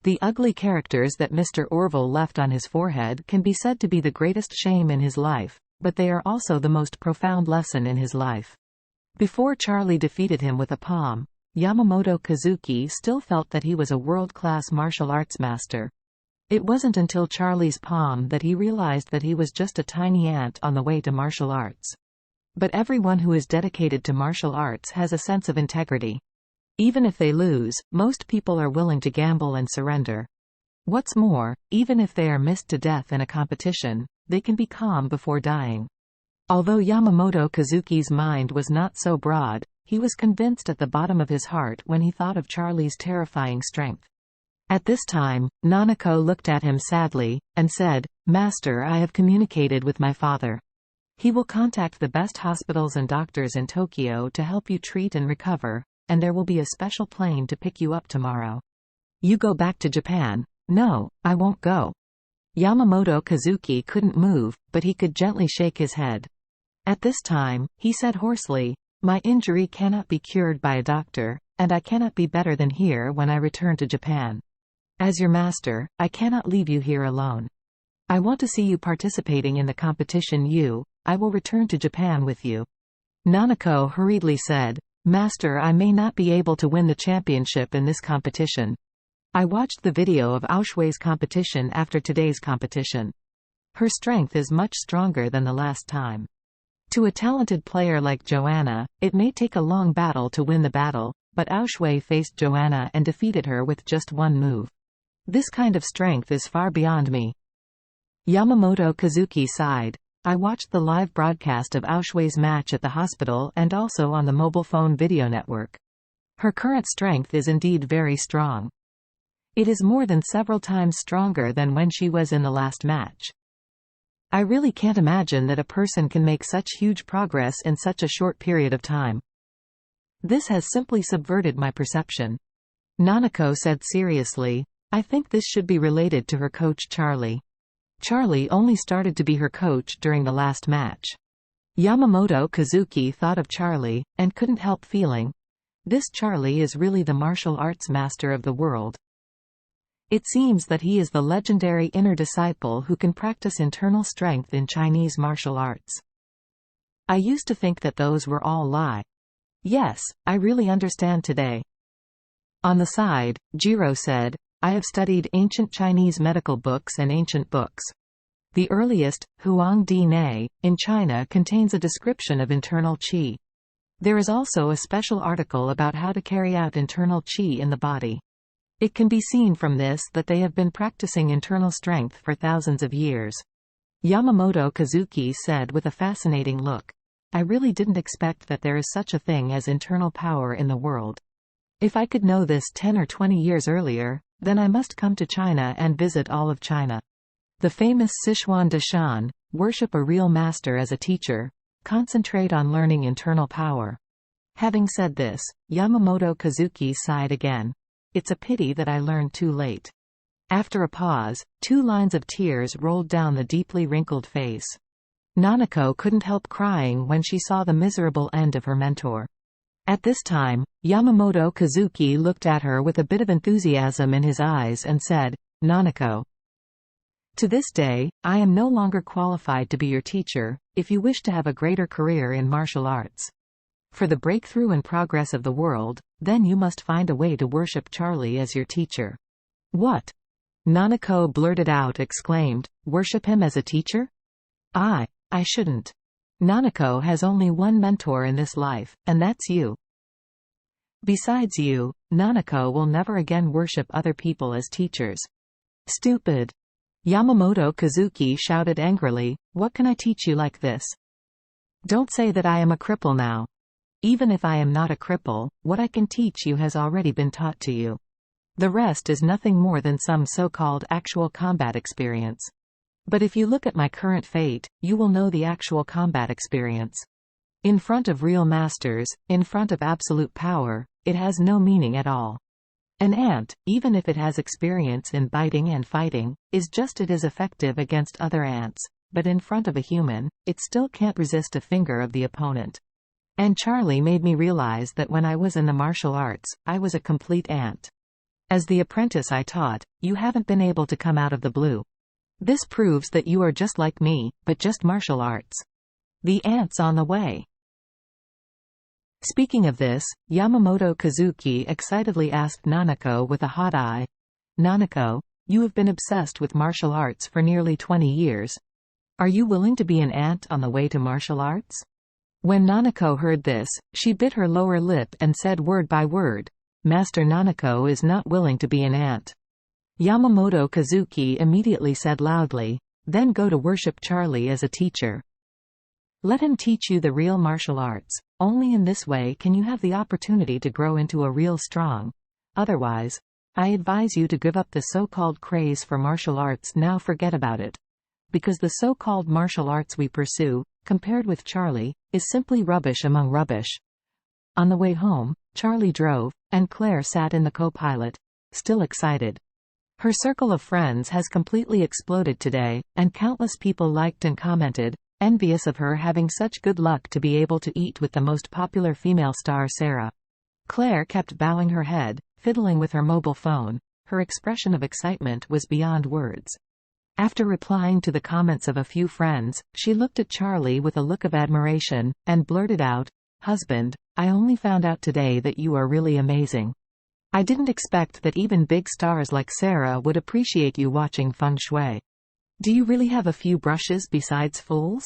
The ugly characters that Mr. Orville left on his forehead can be said to be the greatest shame in his life, but they are also the most profound lesson in his life. Before Charlie defeated him with a palm, Yamamoto Kazuki still felt that he was a world-class martial arts master. It wasn't until Charlie's palm that he realized that he was just a tiny ant on the way to martial arts. But everyone who is dedicated to martial arts has a sense of integrity. Even if they lose, most people are willing to gamble and surrender. What's more, even if they are missed to death in a competition, they can be calm before dying. Although Yamamoto Kazuki's mind was not so broad, he was convinced at the bottom of his heart when he thought of Charlie's terrifying strength. At this time, Nanako looked at him sadly, and said, "Master, I have communicated with my father. He will contact the best hospitals and doctors in Tokyo to help you treat and recover, and there will be a special plane to pick you up tomorrow. You go back to Japan." "No, I won't go." Yamamoto Kazuki couldn't move, but he could gently shake his head. At this time, he said hoarsely, "My injury cannot be cured by a doctor, and I cannot be better than here when I return to Japan. As your master, I cannot leave you here alone. I want to see you participating in the competition. I will return to Japan with you." Nanako hurriedly said, "Master, I may not be able to win the championship in this competition. I watched the video of Aoshui's competition after today's competition. Her strength is much stronger than the last time. To a talented player like Joanna, it may take a long battle to win the battle, but Aoshui faced Joanna and defeated her with just one move. This kind of strength is far beyond me." Yamamoto Kazuki sighed. "I watched the live broadcast of Aoshui's match at the hospital and also on the mobile phone video network. Her current strength is indeed very strong. It is more than several times stronger than when she was in the last match. I really can't imagine that a person can make such huge progress in such a short period of time. This has simply subverted my perception." Nanako said seriously, "I think this should be related to her coach Charlie. Charlie only started to be her coach during the last match." Yamamoto Kazuki thought of Charlie, and couldn't help feeling, this Charlie is really the martial arts master of the world. It seems that he is the legendary inner disciple who can practice internal strength in Chinese martial arts. I used to think that those were all lie. Yes, I really understand today." On the side, Jiro said, "I have studied ancient Chinese medical books and ancient books. The earliest, Huang Di Ne, in China contains a description of internal qi. There is also a special article about how to carry out internal qi in the body. It can be seen from this that they have been practicing internal strength for thousands of years." Yamamoto Kazuki said with a fascinating look, "I really didn't expect that there is such a thing as internal power in the world. If I could know this 10 or 20 years earlier, then I must come to China and visit all of China. The famous Sichuan Deshan, worship a real master as a teacher, concentrate on learning internal power." Having said this, Yamamoto Kazuki sighed again. "It's a pity that I learned too late." After a pause, 2 lines of tears rolled down the deeply wrinkled face. Nanako couldn't help crying when she saw the miserable end of her mentor. At this time, Yamamoto Kazuki looked at her with a bit of enthusiasm in his eyes and said, "Nanako, to this day, I am no longer qualified to be your teacher, if you wish to have a greater career in martial arts. For the breakthrough and progress of the world, then you must find a way to worship Charlie as your teacher." "What?" Nanako blurted out, exclaimed, "Worship him as a teacher? I shouldn't. Nanako has only one mentor in this life, and that's you. Besides you, Nanako will never again worship other people as teachers." "Stupid!" Yamamoto Kazuki shouted angrily, "What can I teach you like this? Don't say that I am a cripple now. Even if I am not a cripple, what I can teach you has already been taught to you. The rest is nothing more than some so-called actual combat experience. But if you look at my current fate, you will know the actual combat experience. In front of real masters, in front of absolute power, it has no meaning at all. An ant, even if it has experience in biting and fighting, is just as effective against other ants, but in front of a human, it still can't resist a finger of the opponent. And Charlie made me realize that when I was in the martial arts, I was a complete ant. As the apprentice I taught, you haven't been able to come out of the blue. This proves that you are just like me, but just martial arts. The ant's on the way. Speaking of this, Yamamoto Kazuki excitedly asked Nanako with a hot eye. Nanako, you have been obsessed with martial arts for nearly 20 years. Are you willing to be an ant on the way to martial arts? When Nanako heard this, she bit her lower lip and said word by word, Master Nanako is not willing to be an ant. Yamamoto Kazuki immediately said loudly, then go to worship Charlie as a teacher. Let him teach you the real martial arts. Only in this way can you have the opportunity to grow into a real strong. Otherwise, I advise you to give up the so-called craze for martial arts now. Forget about it. Because the so-called martial arts we pursue, compared with Charlie, is simply rubbish among rubbish. On the way home, Charlie drove, and Claire sat in the co-pilot, still excited. Her circle of friends has completely exploded today, and countless people liked and commented, envious of her having such good luck to be able to eat with the most popular female star Sarah. Claire kept bowing her head, fiddling with her mobile phone. Her expression of excitement was beyond words. After replying to the comments of a few friends, she looked at Charlie with a look of admiration, and blurted out, Husband, I only found out today that you are really amazing. I didn't expect that even big stars like Sarah would appreciate you watching feng shui. Do you really have a few brushes besides fools?